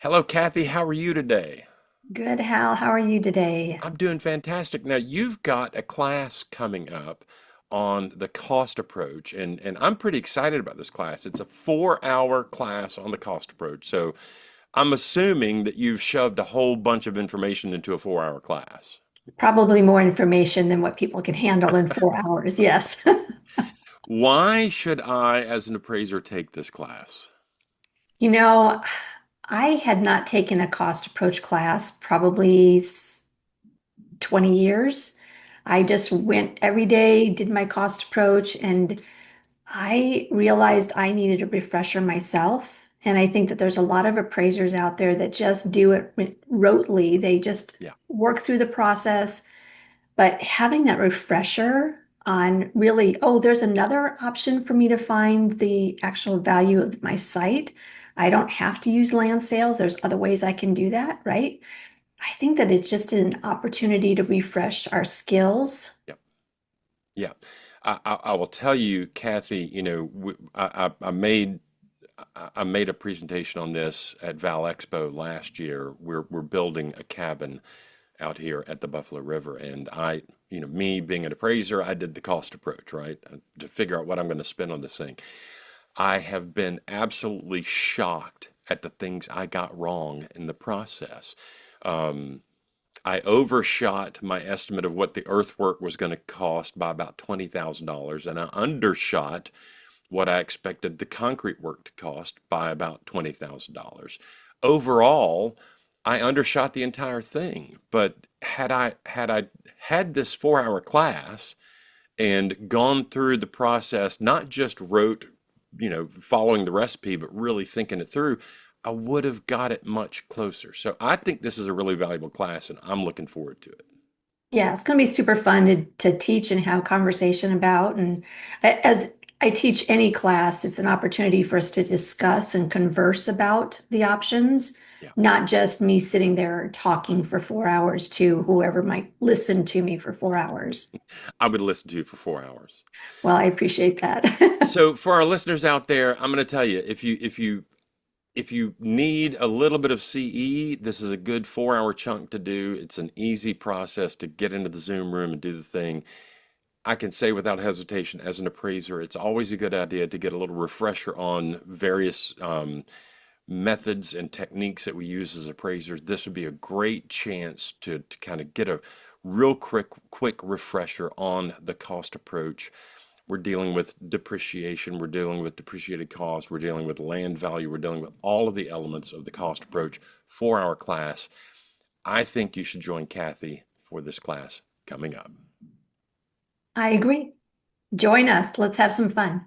Hello, Kathy. How are you today? Good, Hal. How are you today? I'm doing fantastic. Now, you've got a class coming up on the cost approach, and I'm pretty excited about this class. It's a 4-hour class on the cost approach. So I'm assuming that you've shoved a whole bunch of information into a 4-hour class. Probably more information than what people can handle in 4 hours. Yes. Why should I, as an appraiser, take this class? You know, I had not taken a cost approach class probably 20 years. I just went every day, did my cost approach, and I realized I needed a refresher myself. And I think that there's a lot of appraisers out there that just do it rotely. They just Yeah. work through the process. But having that refresher on really, oh, there's another option for me to find the actual value of my site. I don't have to use land sales. There's other ways I can do that, right? I think that it's just an opportunity to refresh our skills. Yeah. Yeah. I will tell you, Kathy, I made a presentation on this at Val Expo last year. We're building a cabin out here at the Buffalo River, and me being an appraiser, I did the cost approach, right, to figure out what I'm going to spend on this thing. I have been absolutely shocked at the things I got wrong in the process. Um, I overshot my estimate of what the earthwork was going to cost by about $20,000, and I undershot what I expected the concrete work to cost by about $20,000. Overall, I undershot the entire thing. But had I had this 4-hour class and gone through the process, not just wrote, following the recipe, but really thinking it through, I would have got it much closer. So I think this is a really valuable class, and I'm looking forward to it. Yeah, it's going to be super fun to teach and have conversation about. And as I teach any class, it's an opportunity for us to discuss and converse about the options, Yeah, not just me sitting there talking for 4 hours to whoever might listen to me for 4 hours. I would listen to you for 4 hours. Well, I appreciate that. So for our listeners out there, I'm going to tell you, if you need a little bit of CE, this is a good 4-hour chunk to do. It's an easy process to get into the Zoom room and do the thing. I can say without hesitation, as an appraiser, it's always a good idea to get a little refresher on various methods and techniques that we use as appraisers. This would be a great chance to kind of get a real quick refresher on the cost approach. We're dealing with depreciation, we're dealing with depreciated cost, we're dealing with land value, we're dealing with all of the elements of the cost approach for our class. I think you should join Kathy for this class coming up. I agree. Join us. Let's have some fun.